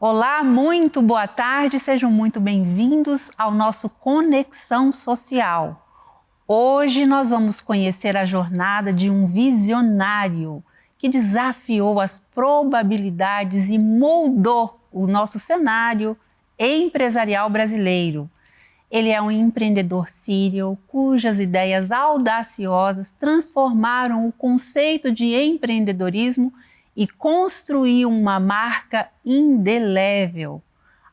Olá, muito boa tarde, sejam muito bem-vindos ao nosso Conexão Social. Hoje nós vamos conhecer a jornada de um visionário que desafiou as probabilidades e moldou o nosso cenário empresarial brasileiro. Ele é um empreendedor serial cujas ideias audaciosas transformaram o conceito de empreendedorismo e construiu uma marca indelével.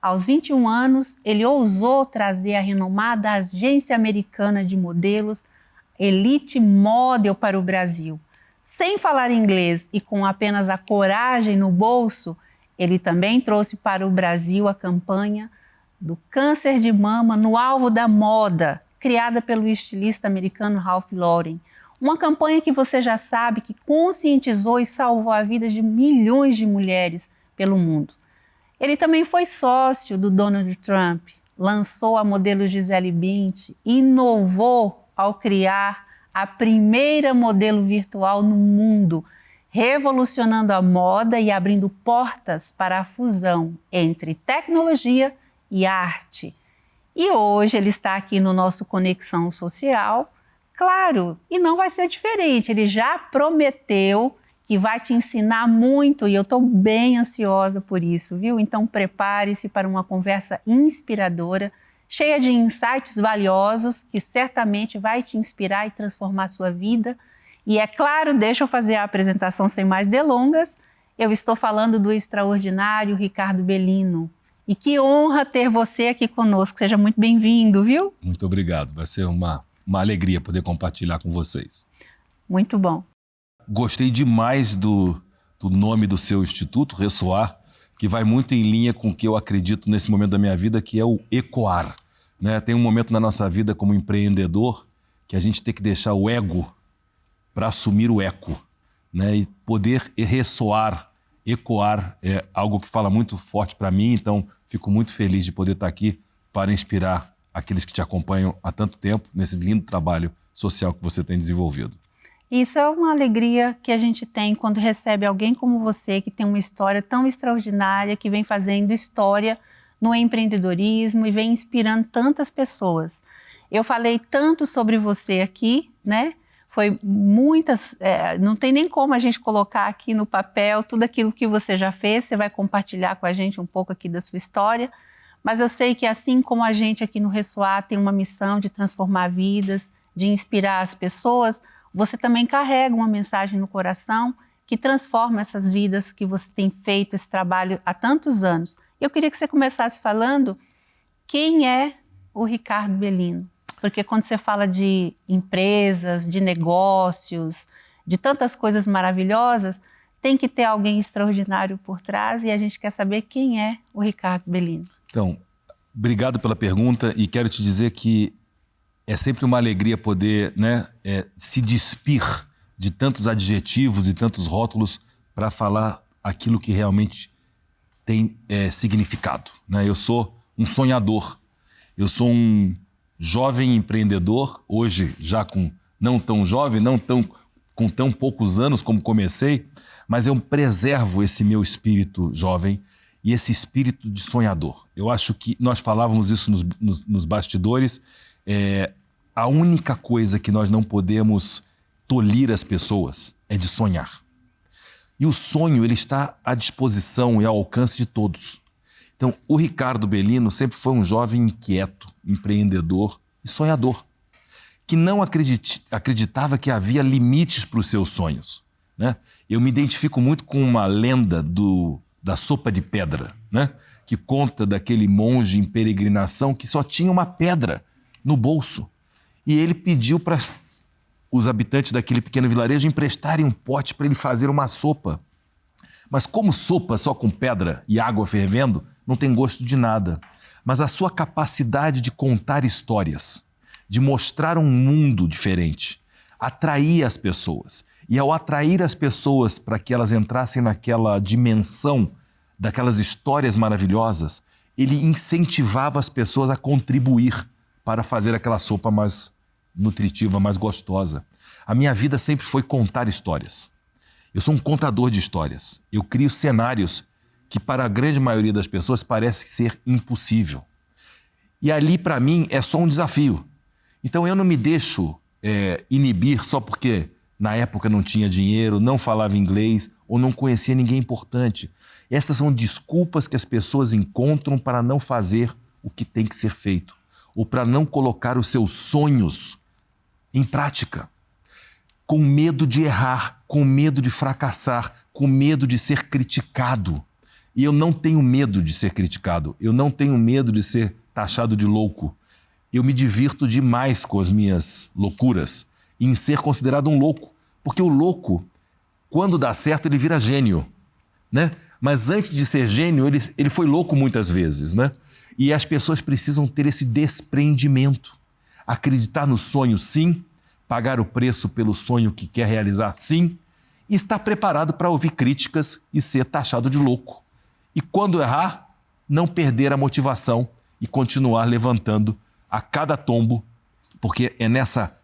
Aos 21 anos, ele ousou trazer a renomada agência americana de modelos Elite Model para o Brasil. Sem falar inglês e com apenas a coragem no bolso, ele também trouxe para o Brasil a campanha do câncer de mama no alvo da moda, criada pelo estilista americano Ralph Lauren. Uma campanha que você já sabe que conscientizou e salvou a vida de milhões de mulheres pelo mundo. Ele também foi sócio do Donald Trump, lançou a modelo Gisele Bündchen e inovou ao criar a primeira modelo virtual no mundo, revolucionando a moda e abrindo portas para a fusão entre tecnologia e arte. E hoje ele está aqui no nosso Conexão Social. Claro, e não vai ser diferente, ele já prometeu que vai te ensinar muito e eu estou bem ansiosa por isso, viu? Então prepare-se para uma conversa inspiradora, cheia de insights valiosos que certamente vai te inspirar e transformar a sua vida. E é claro, deixa eu fazer a apresentação sem mais delongas, eu estou falando do extraordinário Ricardo Bellino. E que honra ter você aqui conosco, seja muito bem-vindo, viu? Muito obrigado, vai ser uma alegria poder compartilhar com vocês. Muito bom. Gostei demais do nome do seu instituto, Ressoar, que vai muito em linha com o que eu acredito nesse momento da minha vida, que é o ecoar. Né? Tem um momento na nossa vida como empreendedor que a gente tem que deixar o ego para assumir o eco, né? E poder ressoar, ecoar é algo que fala muito forte para mim, então fico muito feliz de poder estar aqui para inspirar aqueles que te acompanham há tanto tempo nesse lindo trabalho social que você tem desenvolvido. Isso é uma alegria que a gente tem quando recebe alguém como você, que tem uma história tão extraordinária, que vem fazendo história no empreendedorismo e vem inspirando tantas pessoas. Eu falei tanto sobre você aqui, né? Foi muitas, não tem nem como a gente colocar aqui no papel tudo aquilo que você já fez, você vai compartilhar com a gente um pouco aqui da sua história. Mas eu sei que assim como a gente aqui no Ressoar tem uma missão de transformar vidas, de inspirar as pessoas, você também carrega uma mensagem no coração que transforma essas vidas que você tem feito esse trabalho há tantos anos. Eu queria que você começasse falando quem é o Ricardo Bellino. Porque quando você fala de empresas, de negócios, de tantas coisas maravilhosas, tem que ter alguém extraordinário por trás e a gente quer saber quem é o Ricardo Bellino. Então, obrigado pela pergunta e quero te dizer que é sempre uma alegria poder, né, se despir de tantos adjetivos e tantos rótulos para falar aquilo que realmente tem significado. Né? Eu sou um sonhador, eu sou um jovem empreendedor, hoje já com não tão jovem, com tão poucos anos como comecei, mas eu preservo esse meu espírito jovem e esse espírito de sonhador. Eu acho que nós falávamos isso nos bastidores, a única coisa que nós não podemos tolir as pessoas é de sonhar. E o sonho ele está à disposição e ao alcance de todos. Então, o Ricardo Bellino sempre foi um jovem inquieto, empreendedor e sonhador, que não acreditava que havia limites para os seus sonhos. Né? Eu me identifico muito com uma lenda da sopa de pedra, né? Que conta daquele monge em peregrinação que só tinha uma pedra no bolso. E ele pediu para os habitantes daquele pequeno vilarejo emprestarem um pote para ele fazer uma sopa. Mas como sopa só com pedra e água fervendo, não tem gosto de nada. Mas a sua capacidade de contar histórias, de mostrar um mundo diferente, atraía as pessoas. E ao atrair as pessoas para que elas entrassem naquela dimensão daquelas histórias maravilhosas, ele incentivava as pessoas a contribuir para fazer aquela sopa mais nutritiva, mais gostosa. A minha vida sempre foi contar histórias. Eu sou um contador de histórias. Eu crio cenários que para a grande maioria das pessoas parece ser impossível. E ali, para mim, é só um desafio. Então eu não me deixo inibir só porque na época não tinha dinheiro, não falava inglês ou não conhecia ninguém importante. Essas são desculpas que as pessoas encontram para não fazer o que tem que ser feito ou para não colocar os seus sonhos em prática. Com medo de errar, com medo de fracassar, com medo de ser criticado. E eu não tenho medo de ser criticado, eu não tenho medo de ser taxado de louco. Eu me divirto demais com as minhas loucuras, em ser considerado um louco. Porque o louco, quando dá certo, ele vira gênio, né? Mas antes de ser gênio, ele foi louco muitas vezes, né? E as pessoas precisam ter esse desprendimento. Acreditar no sonho, sim. Pagar o preço pelo sonho que quer realizar, sim. E estar preparado para ouvir críticas e ser taxado de louco. E quando errar, não perder a motivação e continuar levantando a cada tombo, porque é nessa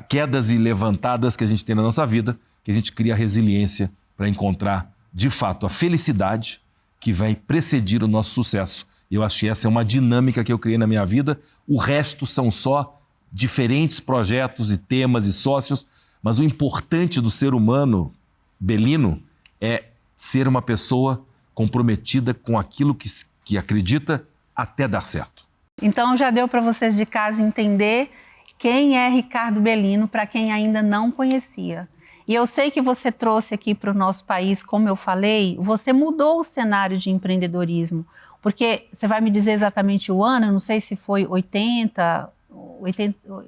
quedas e levantadas que a gente tem na nossa vida que a gente cria resiliência para encontrar, de fato, a felicidade que vai precedir o nosso sucesso. Eu acho que essa é uma dinâmica que eu criei na minha vida. O resto são só diferentes projetos e temas e sócios, mas o importante do ser humano, Belino, é ser uma pessoa comprometida com aquilo que acredita até dar certo. Então já deu para vocês de casa entender quem é Ricardo Belino, para quem ainda não conhecia. E eu sei que você trouxe aqui para o nosso país, como eu falei, você mudou o cenário de empreendedorismo, porque você vai me dizer exatamente o ano, eu não sei se foi 80...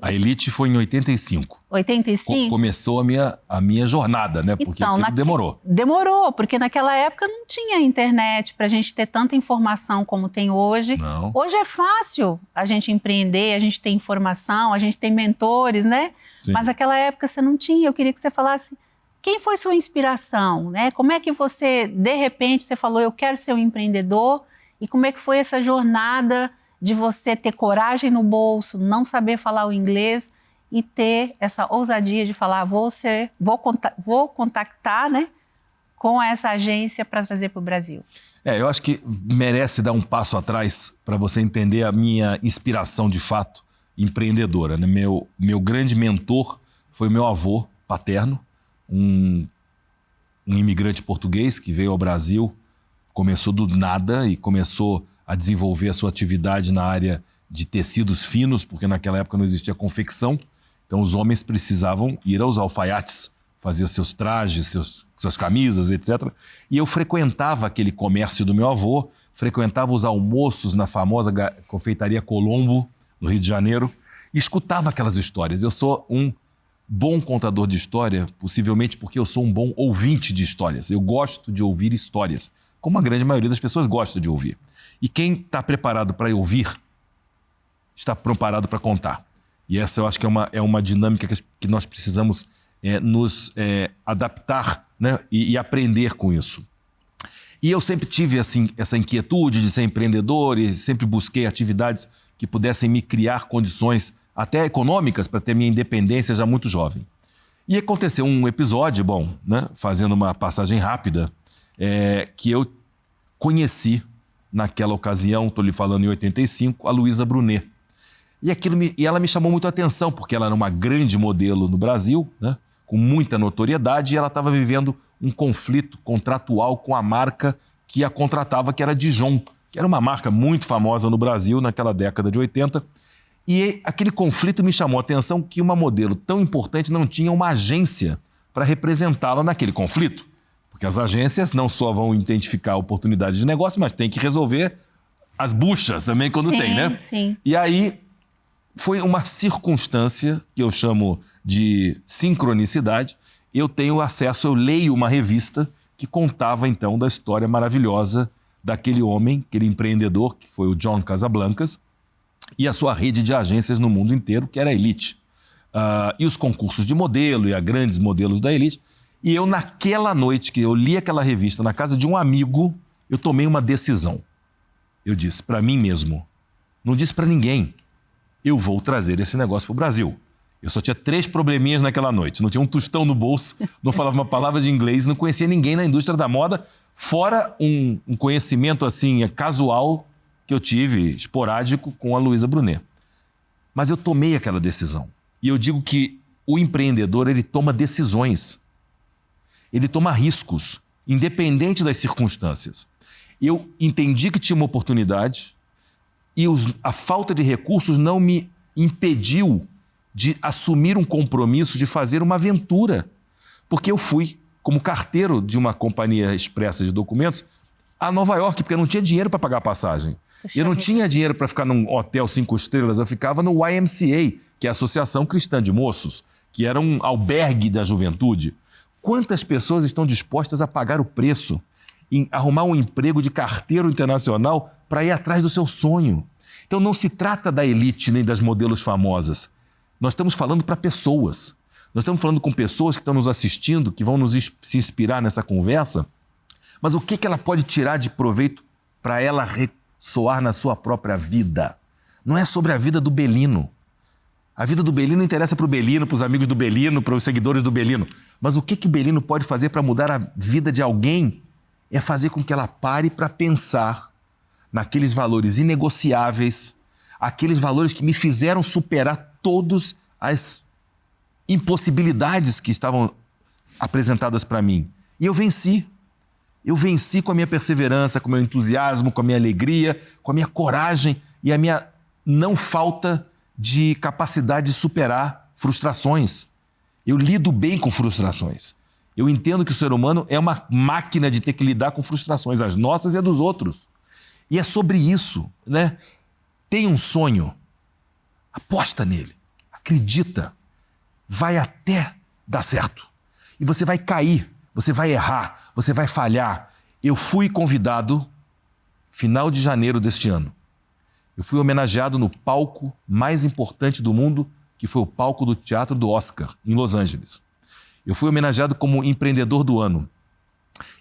A Elite foi em 85. 85? Começou a minha jornada, né? Porque então, demorou. Demorou, porque naquela época não tinha internet para a gente ter tanta informação como tem hoje. Não. Hoje é fácil a gente empreender, a gente tem informação, a gente tem mentores, né? Sim. Mas naquela época você não tinha. Eu queria que você falasse quem foi sua inspiração, né? Como é que você, de repente, você falou, eu quero ser um empreendedor, e como é que foi essa jornada de você ter coragem no bolso, não saber falar o inglês e ter essa ousadia de falar, vou contactar, né, com essa agência para trazer para o Brasil? Eu acho que merece dar um passo atrás para você entender a minha inspiração de fato empreendedora, né? Meu grande mentor foi meu avô paterno, um imigrante português que veio ao Brasil, começou do nada e começou a desenvolver a sua atividade na área de tecidos finos, porque naquela época não existia confecção. Então os homens precisavam ir aos alfaiates, fazer seus trajes, suas camisas, etc. E eu frequentava aquele comércio do meu avô, frequentava os almoços na famosa confeitaria Colombo, no Rio de Janeiro, e escutava aquelas histórias. Eu sou um bom contador de história, possivelmente porque eu sou um bom ouvinte de histórias. Eu gosto de ouvir histórias, como a grande maioria das pessoas gosta de ouvir. E quem está preparado para ouvir, está preparado para contar. E essa eu acho que é uma dinâmica que nós precisamos nos adaptar, né, e aprender com isso. E eu sempre tive assim, essa inquietude de ser empreendedor e sempre busquei atividades que pudessem me criar condições, até econômicas, para ter minha independência já muito jovem. E aconteceu um episódio, né, fazendo uma passagem rápida, que eu conheci naquela ocasião, estou lhe falando em 85, a Luísa Brunet. E ela me chamou muito a atenção, porque ela era uma grande modelo no Brasil, né, com muita notoriedade, e ela estava vivendo um conflito contratual com a marca que a contratava, que era Dijon, que era uma marca muito famosa no Brasil naquela década de 80. E aquele conflito me chamou a atenção que uma modelo tão importante não tinha uma agência para representá-la naquele conflito. Porque as agências não só vão identificar oportunidades de negócio, mas tem que resolver as buchas também quando tem, né? Sim. E aí foi uma circunstância que eu chamo de sincronicidade. Eu tenho acesso, eu leio uma revista que contava então da história maravilhosa daquele homem, aquele empreendedor que foi o John Casablancas, e a sua rede de agências no mundo inteiro, que era a Elite. E os concursos de modelo e a grandes modelos da Elite. E eu, naquela noite que eu li aquela revista na casa de um amigo, eu tomei uma decisão. Eu disse para mim mesmo, não disse para ninguém, eu vou trazer esse negócio para o Brasil. Eu só tinha 3 probleminhas naquela noite. Não tinha um tostão no bolso, não falava uma palavra de inglês, não conhecia ninguém na indústria da moda, Fora um conhecimento assim casual que eu tive, esporádico, com a Luísa Brunet. Mas eu tomei aquela decisão. E eu digo que o empreendedor, ele toma decisões. Ele toma riscos, independente das circunstâncias. Eu entendi que tinha uma oportunidade e a falta de recursos não me impediu de assumir um compromisso de fazer uma aventura. Porque eu fui, como carteiro de uma companhia expressa de documentos, a Nova York, porque eu não tinha dinheiro para pagar a passagem. Eu não tinha dinheiro para ficar num hotel 5 estrelas, eu ficava no YMCA, que é a Associação Cristã de Moços, que era um albergue da juventude. Quantas pessoas estão dispostas a pagar o preço em arrumar um emprego de carteiro internacional para ir atrás do seu sonho? Então não se trata da elite nem das modelos famosas. Nós estamos falando para pessoas. Nós estamos falando com pessoas que estão nos assistindo, que vão se inspirar nessa conversa. Mas o que ela pode tirar de proveito para ela ressoar na sua própria vida? Não é sobre a vida do Belino. A vida do Belino interessa para o Belino, para os amigos do Belino, para os seguidores do Belino. Mas o que o Belino pode fazer para mudar a vida de alguém é fazer com que ela pare para pensar naqueles valores inegociáveis, aqueles valores que me fizeram superar todas as impossibilidades que estavam apresentadas para mim. E eu venci. Eu venci com a minha perseverança, com o meu entusiasmo, com a minha alegria, com a minha coragem e a minha não falta de capacidade de superar frustrações. Eu lido bem com frustrações. Eu entendo que o ser humano é uma máquina de ter que lidar com frustrações, as nossas e as dos outros. E é sobre isso, né? Tem um sonho, aposta nele, acredita, vai até dar certo. E você vai cair, você vai errar, você vai falhar. Eu fui convidado, final de janeiro deste ano, eu fui homenageado no palco mais importante do mundo, que foi o palco do Teatro do Oscar, em Los Angeles. Eu fui homenageado como empreendedor do ano.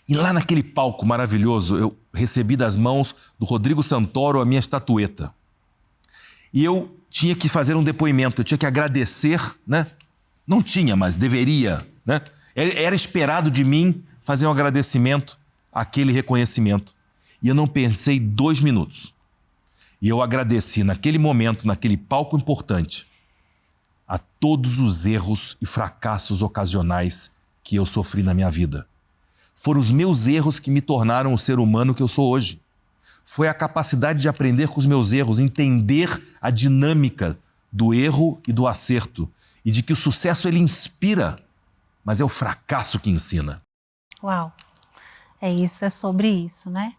E lá naquele palco maravilhoso, eu recebi das mãos do Rodrigo Santoro a minha estatueta. E eu tinha que fazer um depoimento, eu tinha que agradecer, né? Não tinha, mas deveria, né? Era esperado de mim fazer um agradecimento àquele reconhecimento. E eu não pensei 2 minutos. E eu agradeci naquele momento, naquele palco importante, a todos os erros e fracassos ocasionais que eu sofri na minha vida. Foram os meus erros que me tornaram o ser humano que eu sou hoje. Foi a capacidade de aprender com os meus erros, entender a dinâmica do erro e do acerto, e de que o sucesso ele inspira, mas é o fracasso que ensina. Uau! É sobre isso, né?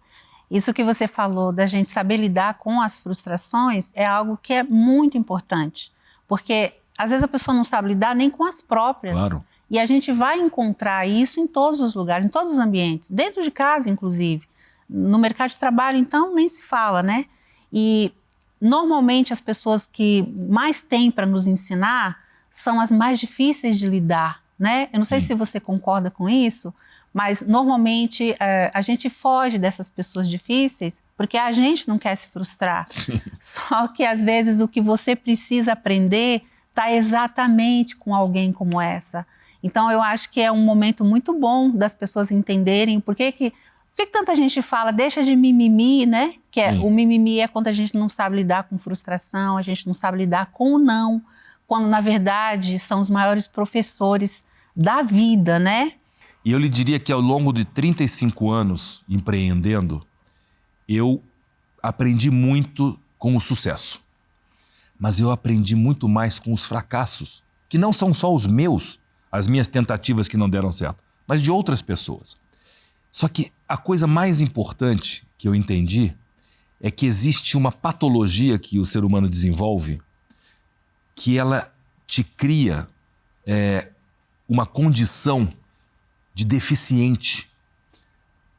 Isso que você falou da gente saber lidar com as frustrações é algo que é muito importante, porque às vezes a pessoa não sabe lidar nem com as próprias. Claro. E a gente vai encontrar isso em todos os lugares, em todos os ambientes, dentro de casa, inclusive. No mercado de trabalho, então, nem se fala, né? E normalmente as pessoas que mais têm para nos ensinar são as mais difíceis de lidar, né? Eu não sei se você concorda com isso, mas normalmente a gente foge dessas pessoas difíceis porque a gente não quer se frustrar. Sim. Só que às vezes o que você precisa aprender está exatamente com alguém como essa. Então eu acho que é um momento muito bom das pessoas entenderem por que tanta gente fala, deixa de mimimi, né? O mimimi é quando a gente não sabe lidar com frustração, a gente não sabe lidar com o não, quando na verdade são os maiores professores da vida, né? E eu lhe diria que ao longo de 35 anos empreendendo, eu aprendi muito com o sucesso. Mas eu aprendi muito mais com os fracassos, que não são só os meus, as minhas tentativas que não deram certo, mas de outras pessoas. Só que a coisa mais importante que eu entendi é que existe uma patologia que o ser humano desenvolve, que ela te cria uma condição de deficiente.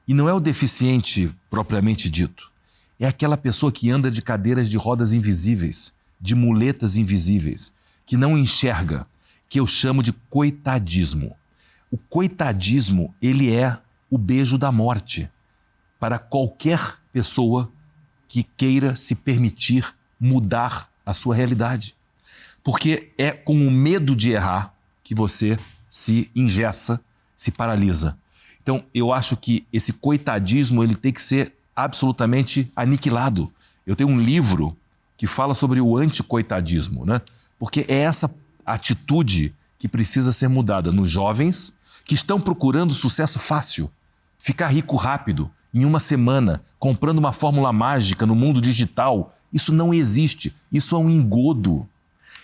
E não é o deficiente propriamente dito. É aquela pessoa que anda de cadeiras de rodas invisíveis, de muletas invisíveis, que não enxerga, que eu chamo de coitadismo. O coitadismo, ele é o beijo da morte para qualquer pessoa que queira se permitir mudar a sua realidade. Porque é com o medo de errar que você se engessa, se paralisa. Então, eu acho que esse coitadismo ele tem que ser absolutamente aniquilado. Eu tenho um livro que fala sobre o anticoitadismo, né? Porque é essa atitude que precisa ser mudada nos jovens que estão procurando sucesso fácil, ficar rico rápido, em uma semana, comprando uma fórmula mágica no mundo digital. Isso não existe, isso é um engodo.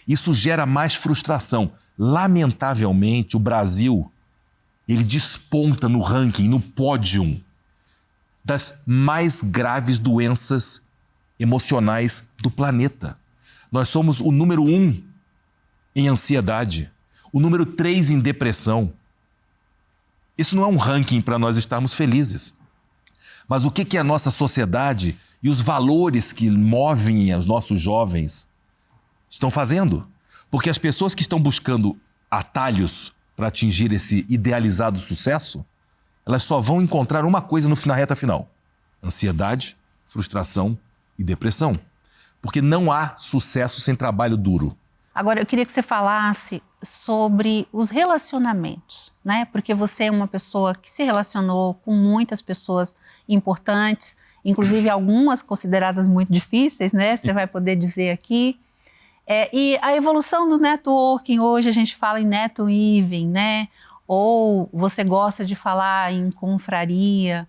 Isso gera mais frustração. Lamentavelmente, o Brasil, ele desponta no ranking, no pódio das mais graves doenças emocionais do planeta. Nós somos o número 1 em ansiedade, o número 3 em depressão. Isso não é um ranking para nós estarmos felizes. Mas o que a nossa sociedade e os valores que movem os nossos jovens estão fazendo? Porque as pessoas que estão buscando atalhos para atingir esse idealizado sucesso, elas só vão encontrar uma coisa na reta final: ansiedade, frustração e depressão. Porque não há sucesso sem trabalho duro. Agora, eu queria que você falasse sobre os relacionamentos, né? Porque você é uma pessoa que se relacionou com muitas pessoas importantes, inclusive algumas consideradas muito difíceis, né? Você vai poder dizer aqui. E a evolução do networking, hoje a gente fala em netweaving, né? Ou você gosta de falar em confraria.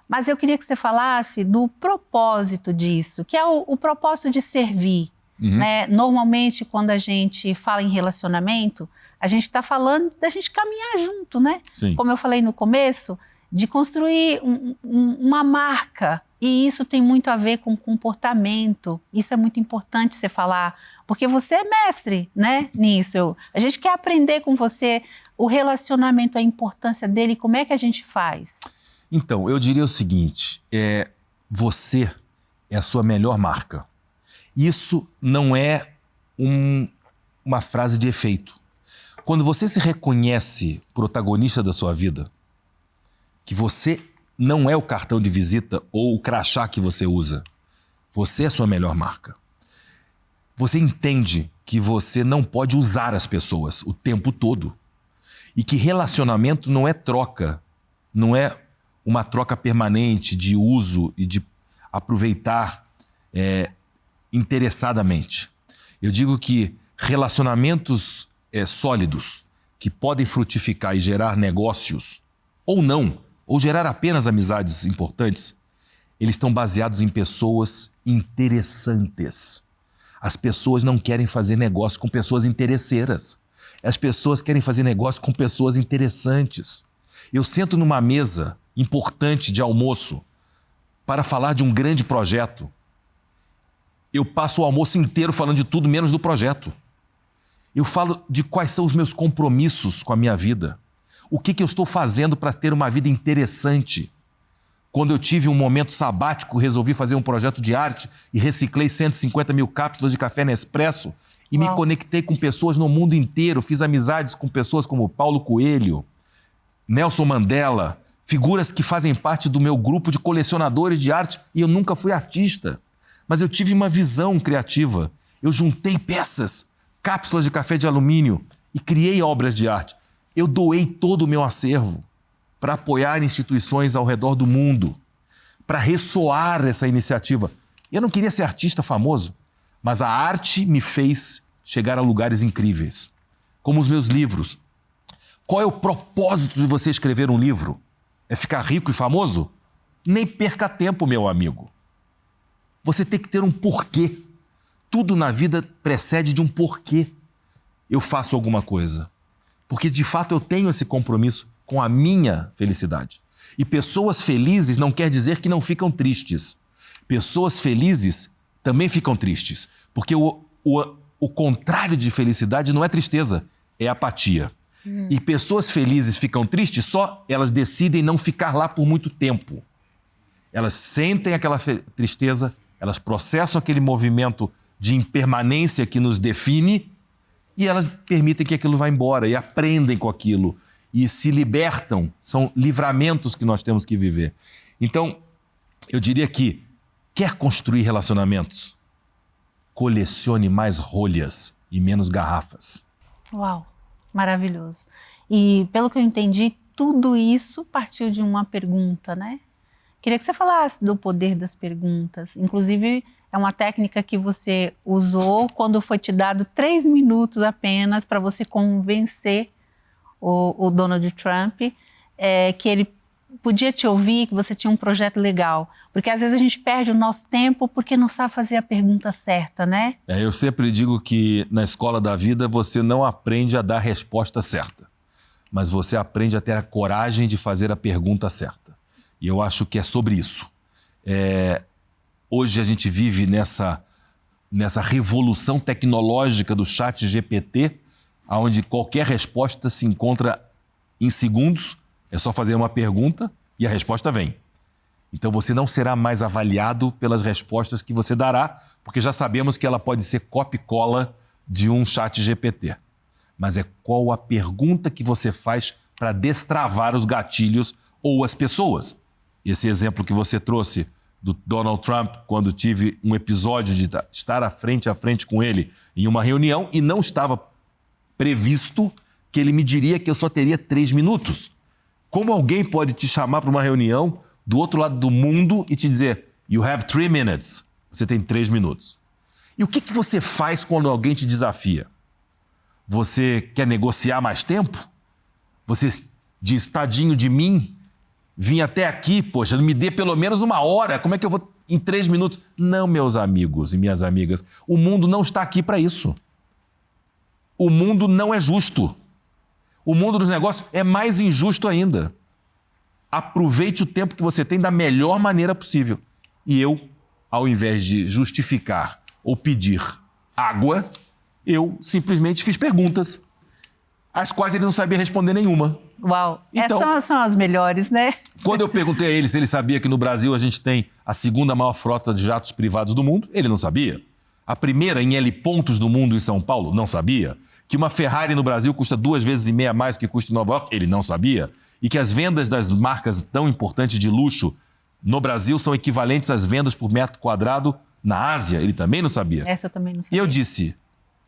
Mas eu queria que você falasse do propósito disso, que é o propósito de servir. Né? Normalmente, quando a gente fala em relacionamento, a gente está falando da gente caminhar junto, né? Sim. Como eu falei no começo, de construir uma marca. E isso tem muito a ver com comportamento. Isso é muito importante você falar, porque você é mestre, né, nisso. A gente quer aprender com você o relacionamento, a importância dele, como é que a gente faz? Então, eu diria o seguinte, você é a sua melhor marca. Isso não é uma frase de efeito. Quando você se reconhece protagonista da sua vida, que você não é o cartão de visita ou o crachá que você usa, você é a sua melhor marca. Você entende que você não pode usar as pessoas o tempo todo e que relacionamento não é troca, não é uma troca permanente de uso e de aproveitar interessadamente. Eu digo que relacionamentos sólidos que podem frutificar e gerar negócios, ou não, ou gerar apenas amizades importantes, eles estão baseados em pessoas interessantes. As pessoas não querem fazer negócio com pessoas interesseiras. As pessoas querem fazer negócio com pessoas interessantes. Eu sento numa mesa importante de almoço para falar de um grande projeto. Eu passo o almoço inteiro falando de tudo menos do projeto. Eu falo de quais são os meus compromissos com a minha vida. O que eu estou fazendo para ter uma vida interessante. Quando eu tive um momento sabático, resolvi fazer um projeto de arte e reciclei 150 mil cápsulas de café Nespresso e me conectei com pessoas no mundo inteiro. Fiz amizades com pessoas como Paulo Coelho, Nelson Mandela, figuras que fazem parte do meu grupo de colecionadores de arte, e eu nunca fui artista. Mas eu tive uma visão criativa. Eu juntei peças, cápsulas de café de alumínio e criei obras de arte. Eu doei todo o meu acervo para apoiar instituições ao redor do mundo, para ressoar essa iniciativa. Eu não queria ser artista famoso, mas a arte me fez chegar a lugares incríveis, como os meus livros. Qual é o propósito de você escrever um livro? É ficar rico e famoso? Nem perca tempo, meu amigo. Você tem que ter um porquê. Tudo na vida precede de um porquê. Eu faço alguma coisa. Porque, de fato, eu tenho esse compromisso com a minha felicidade. E pessoas felizes não quer dizer que não ficam tristes. Pessoas felizes também ficam tristes. Porque o contrário de felicidade não é tristeza, é apatia. E pessoas felizes ficam tristes só elas decidem não ficar lá por muito tempo. Elas sentem aquela tristeza, elas processam aquele movimento de impermanência que nos define e elas permitem que aquilo vá embora e aprendem com aquilo e se libertam. São livramentos que nós temos que viver. Então, eu diria que quer construir relacionamentos? Colecione mais rolhas e menos garrafas. Uau, maravilhoso. E pelo que eu entendi, tudo isso partiu de uma pergunta, né? Queria que você falasse do poder das perguntas. Inclusive, é uma técnica que você usou quando foi te dado 3 minutos apenas para você convencer o Donald Trump que ele podia te ouvir, que você tinha um projeto legal. Porque às vezes a gente perde o nosso tempo porque não sabe fazer a pergunta certa, né? Eu sempre digo que na escola da vida você não aprende a dar a resposta certa, mas você aprende a ter a coragem de fazer a pergunta certa. E eu acho que é sobre isso. Hoje a gente vive nessa revolução tecnológica do chat GPT, onde qualquer resposta se encontra em segundos, é só fazer uma pergunta e a resposta vem. Então você não será mais avaliado pelas respostas que você dará, porque já sabemos que ela pode ser copia e cola de um chat GPT. Mas é qual a pergunta que você faz para destravar os gatilhos ou as pessoas. Esse exemplo que você trouxe do Donald Trump, quando tive um episódio de estar frente a frente com ele em uma reunião e não estava previsto que ele me diria que eu só teria 3 minutos. Como alguém pode te chamar para uma reunião do outro lado do mundo e te dizer "You have 3 minutes", você tem 3 minutos. E o que você faz quando alguém te desafia? Você quer negociar mais tempo? Você diz, tadinho de mim, vim até aqui, poxa, me dê pelo menos 1 hora, como é que eu vou em 3 minutos? Não, meus amigos e minhas amigas, o mundo não está aqui para isso. O mundo não é justo. O mundo dos negócios é mais injusto ainda. Aproveite o tempo que você tem da melhor maneira possível. E eu, ao invés de justificar ou pedir água, eu simplesmente fiz perguntas, às quais ele não sabia responder nenhuma. Uau, então, essas são as melhores, né? Quando eu perguntei a ele se ele sabia que no Brasil a gente tem a 2ª maior frota de jatos privados do mundo, ele não sabia. A primeira em L pontos do mundo em São Paulo, não sabia. Que uma Ferrari no Brasil custa 2,5 vezes mais do que custa em Nova York, ele não sabia. E que as vendas das marcas tão importantes de luxo no Brasil são equivalentes às vendas por metro quadrado na Ásia, ele também não sabia. Essa eu também não sabia. E eu disse,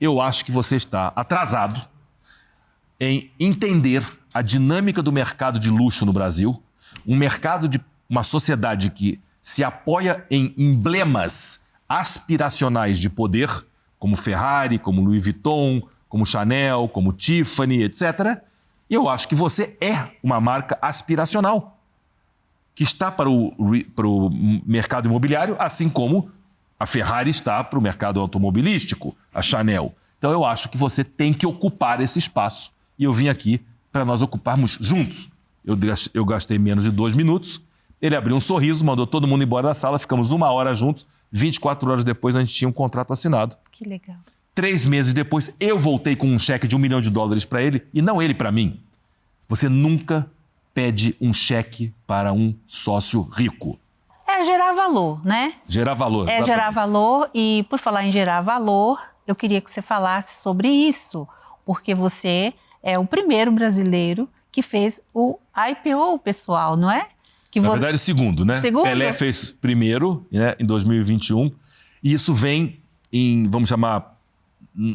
eu acho que você está atrasado em entender a dinâmica do mercado de luxo no Brasil, um mercado de uma sociedade que se apoia em emblemas aspiracionais de poder, como Ferrari, como Louis Vuitton, como Chanel, como Tiffany, etc. E eu acho que você é uma marca aspiracional, que está para o mercado imobiliário, assim como a Ferrari está para o mercado automobilístico, a Chanel. Então eu acho que você tem que ocupar esse espaço. E eu vim aqui para nós ocuparmos juntos. Eu gastei menos de 2 minutos, ele abriu um sorriso, mandou todo mundo embora da sala, ficamos 1 hora juntos, 24 horas depois a gente tinha um contrato assinado. Que legal. 3 meses depois, eu voltei com um cheque de $1 milhão para ele, e não ele para mim. Você nunca pede um cheque para um sócio rico. É gerar valor, né? Gerar valor. É gerar valor, e por falar em gerar valor, eu queria que você falasse sobre isso, porque você é o primeiro brasileiro que fez o IPO pessoal, não é? Na verdade, o segundo, né? Segundo? Pelé fez primeiro, né, em 2021, e isso vem em, vamos chamar,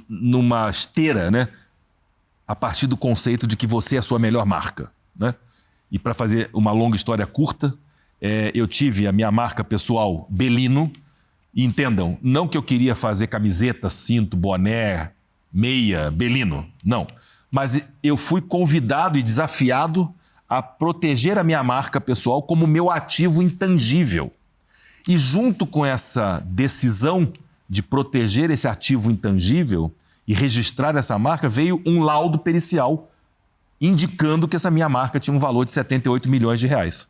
numa esteira, né? A partir do conceito de que você é a sua melhor marca, né? E para fazer uma longa história curta, eu tive a minha marca pessoal Bellino, e entendam, não que eu queria fazer camiseta, cinto, boné, meia, Bellino, não. Mas eu fui convidado e desafiado a proteger a minha marca pessoal como meu ativo intangível. E junto com essa decisão de proteger esse ativo intangível e registrar essa marca, veio um laudo pericial indicando que essa minha marca tinha um valor de R$78 milhões.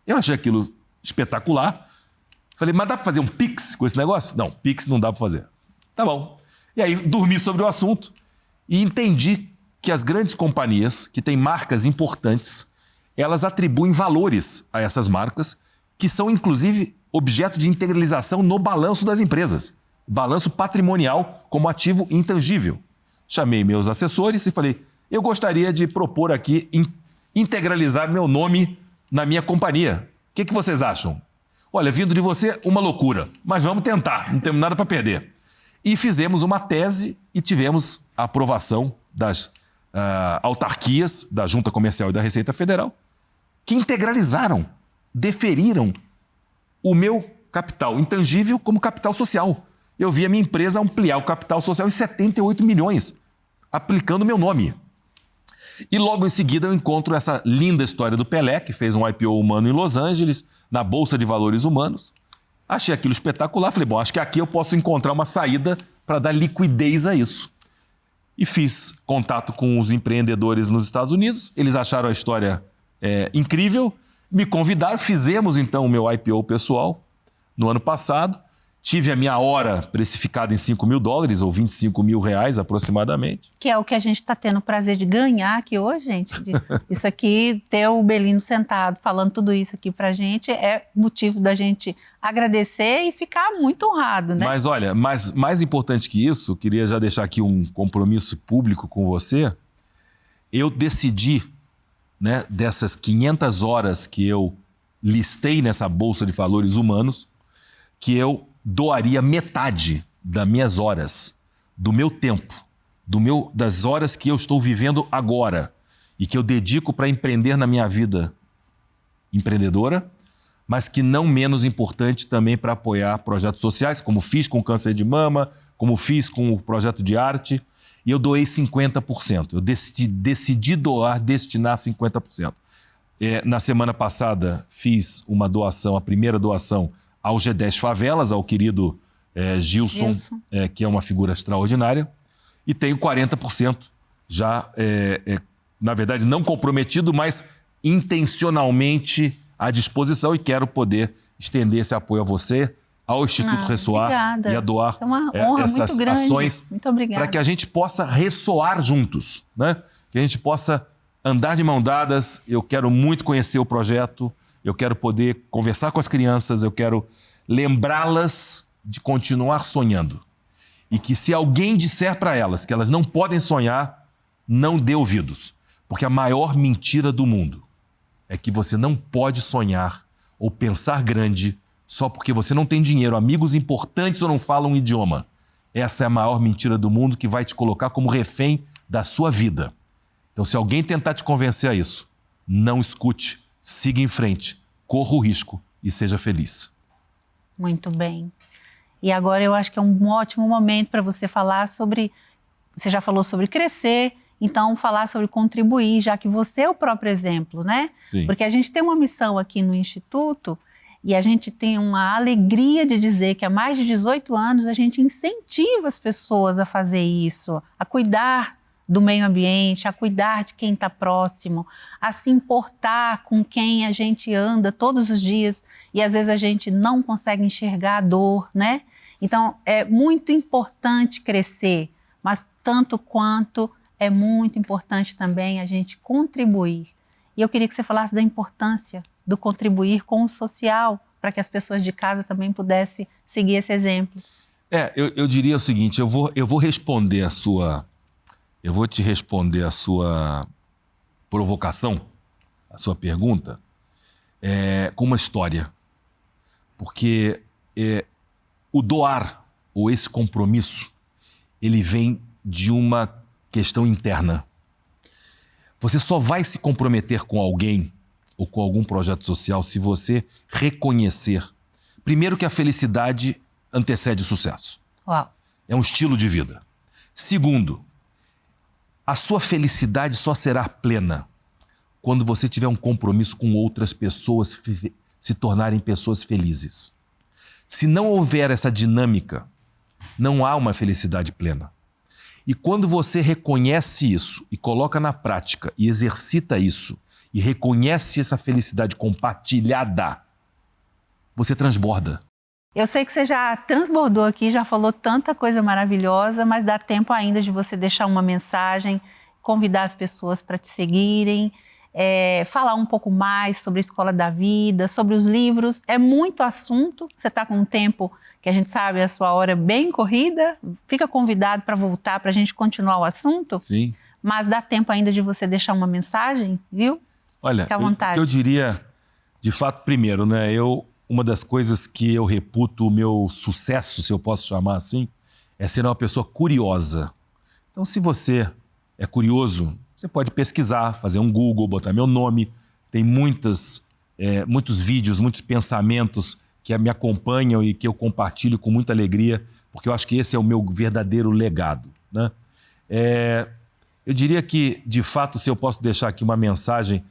Eu achei aquilo espetacular. Falei, mas dá para fazer um Pix com esse negócio? Não, Pix não dá para fazer. Tá bom. E aí dormi sobre o assunto e entendi que as grandes companhias que têm marcas importantes, elas atribuem valores a essas marcas que são, inclusive, objeto de integralização no balanço das empresas. Balanço patrimonial como ativo intangível. Chamei meus assessores e falei, eu gostaria de propor aqui integralizar meu nome na minha companhia. O que vocês acham? Olha, vindo de você, uma loucura, mas vamos tentar, não temos nada para perder. E fizemos uma tese e tivemos a aprovação das autarquias da Junta Comercial e da Receita Federal que integralizaram, deferiram o meu capital intangível como capital social. Eu vi a minha empresa ampliar o capital social em 78 milhões, aplicando o meu nome. E logo em seguida eu encontro essa linda história do Pelé, que fez um IPO humano em Los Angeles, na Bolsa de Valores Humanos. Achei aquilo espetacular. Falei, bom, acho que aqui eu posso encontrar uma saída para dar liquidez a isso. E fiz contato com os empreendedores nos Estados Unidos. Eles acharam a história incrível, me convidaram, fizemos então o meu IPO pessoal no ano passado. Tive a minha hora precificada em $5.000, ou R$25.000 aproximadamente. Que é o que a gente está tendo o prazer de ganhar aqui hoje, gente. Isso aqui, ter o Belino sentado falando tudo isso aqui pra gente é motivo da gente agradecer e ficar muito honrado, né? Mas olha, mais importante que isso, queria já deixar aqui um compromisso público com você. Eu decidi, né, dessas 500 horas que eu listei nessa Bolsa de Valores Humanos, que eu doaria metade das minhas horas, do meu tempo, das horas que eu estou vivendo agora e que eu dedico para empreender na minha vida empreendedora, mas que não menos importante também para apoiar projetos sociais, como fiz com o câncer de mama, como fiz com o projeto de arte, e eu doei 50%. Eu decidi destinar 50%. Na semana passada fiz uma doação, a primeira doação, ao G10 Favelas, ao querido Gilson, que é uma figura extraordinária, e tenho 40% já, na verdade, não comprometido, mas intencionalmente à disposição, e quero poder estender esse apoio a você, ao Instituto Ressoar, obrigada. E a doar é uma honra essas muito grande. ações para que a gente possa ressoar juntos, né? Que a gente possa andar de mão dadas. Eu quero muito conhecer o projeto, eu quero poder conversar com as crianças, eu quero lembrá-las de continuar sonhando. E que se alguém disser para elas que elas não podem sonhar, não dê ouvidos. Porque a maior mentira do mundo é que você não pode sonhar ou pensar grande só porque você não tem dinheiro, amigos importantes ou não falam um idioma. Essa é a maior mentira do mundo que vai te colocar como refém da sua vida. Então, se alguém tentar te convencer a isso, não escute, siga em frente, corra o risco e seja feliz. Muito bem. E agora eu acho que é um ótimo momento para você falar sobre... Você já falou sobre crescer, então falar sobre contribuir, já que você é o próprio exemplo, né? Sim. Porque a gente tem uma missão aqui no Instituto e a gente tem uma alegria de dizer que há mais de 18 anos a gente incentiva as pessoas a fazer isso, a cuidar do meio ambiente, a cuidar de quem está próximo, a se importar com quem a gente anda todos os dias e às vezes a gente não consegue enxergar a dor, né? Então é muito importante crescer, mas tanto quanto é muito importante também a gente contribuir. E eu queria que você falasse da importância do contribuir com o social, para que as pessoas de casa também pudessem seguir esse exemplo. Eu diria o seguinte, eu vou responder a sua... Eu vou te responder a sua provocação, a sua pergunta, com uma história. Porque o doar, ou esse compromisso, ele vem de uma questão interna. Você só vai se comprometer com alguém ou com algum projeto social se você reconhecer, primeiro, que a felicidade antecede o sucesso. Uau. É um estilo de vida. Segundo, a sua felicidade só será plena quando você tiver um compromisso com outras pessoas se tornarem pessoas felizes. Se não houver essa dinâmica, não há uma felicidade plena. E quando você reconhece isso e coloca na prática e exercita isso e reconhece essa felicidade compartilhada, você transborda. Eu sei que você já transbordou aqui, já falou tanta coisa maravilhosa, mas dá tempo ainda de você deixar uma mensagem, convidar as pessoas para te seguirem, falar um pouco mais sobre a Escola da Vida, sobre os livros. É muito assunto, você está com um tempo que a gente sabe a sua hora é bem corrida, fica convidado para voltar para a gente continuar o assunto. Sim. Mas dá tempo ainda de você deixar uma mensagem, viu? Olha, fica à vontade. Eu diria, de fato, primeiro, né, uma das coisas que eu reputo o meu sucesso, se eu posso chamar assim, é ser uma pessoa curiosa. Então, se você é curioso Você pode pesquisar, fazer um Google, botar meu nome. Tem muitos vídeos, muitos pensamentos que me acompanham e que eu compartilho com muita alegria, porque eu acho que esse é o meu verdadeiro legado, né? Eu diria que, de fato, se eu posso deixar aqui uma mensagem,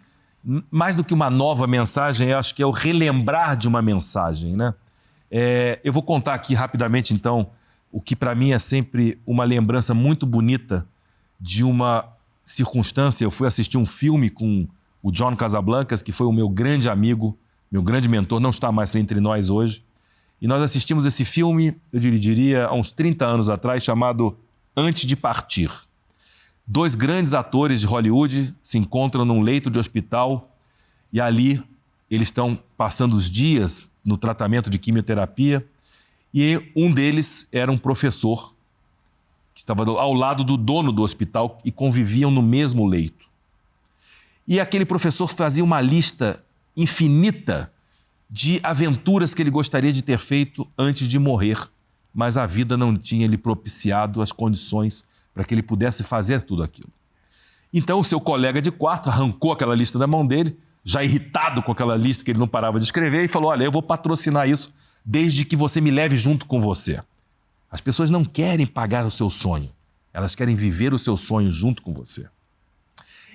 mais do que uma nova mensagem, eu acho que é o relembrar de uma mensagem, né? Eu vou contar aqui rapidamente, então, o que para mim é sempre uma lembrança muito bonita de uma circunstância. Eu fui assistir um filme com o John Casablancas, que foi o meu grande amigo, meu grande mentor, não está mais entre nós hoje. E nós assistimos esse filme, eu diria, há uns 30 anos atrás, chamado Antes de Partir. 2 grandes atores de Hollywood se encontram num leito de hospital e ali eles estão passando os dias no tratamento de quimioterapia e um deles era um professor que estava ao lado do dono do hospital e conviviam no mesmo leito. E aquele professor fazia uma lista infinita de aventuras que ele gostaria de ter feito antes de morrer, mas a vida não tinha lhe propiciado as condições para que ele pudesse fazer tudo aquilo. Então o seu colega de quarto arrancou aquela lista da mão dele, já irritado com aquela lista que ele não parava de escrever, e falou: olha, eu vou patrocinar isso desde que você me leve junto com você. As pessoas não querem pagar o seu sonho, elas querem viver o seu sonho junto com você.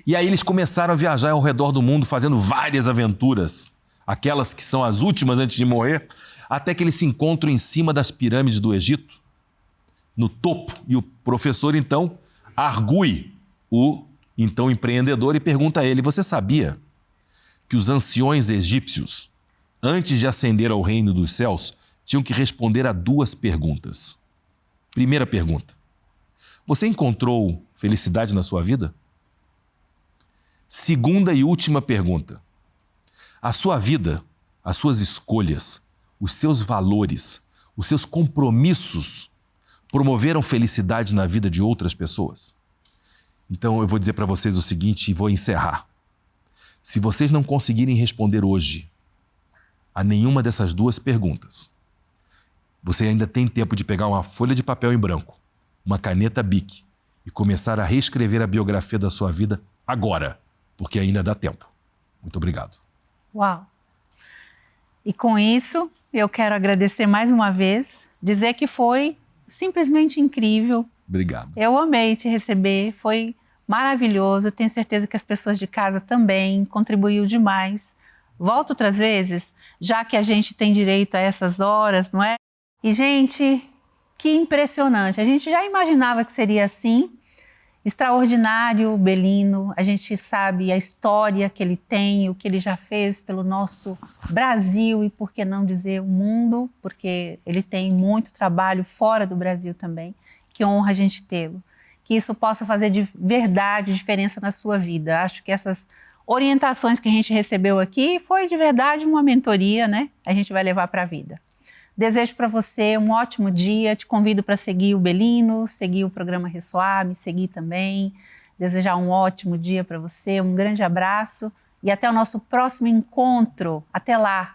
E aí eles começaram a viajar ao redor do mundo, fazendo várias aventuras, aquelas que são as últimas antes de morrer, até que eles se encontram em cima das pirâmides do Egito, no topo, e o professor então argue o então empreendedor e pergunta a ele: você sabia que os anciões egípcios, antes de ascender ao reino dos céus, tinham que responder a 2 perguntas? Primeira pergunta: você encontrou felicidade na sua vida? Segunda e última pergunta: a sua vida, as suas escolhas, os seus valores, os seus compromissos promoveram felicidade na vida de outras pessoas? Então eu vou dizer para vocês o seguinte e vou encerrar. Se vocês não conseguirem responder hoje a nenhuma dessas 2 perguntas, você ainda tem tempo de pegar uma folha de papel em branco, uma caneta Bic e começar a reescrever a biografia da sua vida agora, porque ainda dá tempo. Muito obrigado. Uau! E com isso, eu quero agradecer mais uma vez, dizer que foi simplesmente incrível. Obrigado. Eu amei te receber, foi maravilhoso. Tenho certeza que as pessoas de casa também contribuiu demais. Volto outras vezes, já que a gente tem direito a essas horas, não é? E, gente, que impressionante. A gente já imaginava que seria assim. Extraordinário, Belino. A gente sabe a história que ele tem, o que ele já fez pelo nosso Brasil e, por que não dizer, o mundo, porque ele tem muito trabalho fora do Brasil também. Que honra a gente tê-lo. Que isso possa fazer de verdade diferença na sua vida. Acho que essas orientações que a gente recebeu aqui foi de verdade uma mentoria, né? A gente vai levar para a vida. Desejo para você um ótimo dia, te convido para seguir o Belino, seguir o programa Ressoar, me seguir também. Desejar um ótimo dia para você, um grande abraço e até o nosso próximo encontro. Até lá!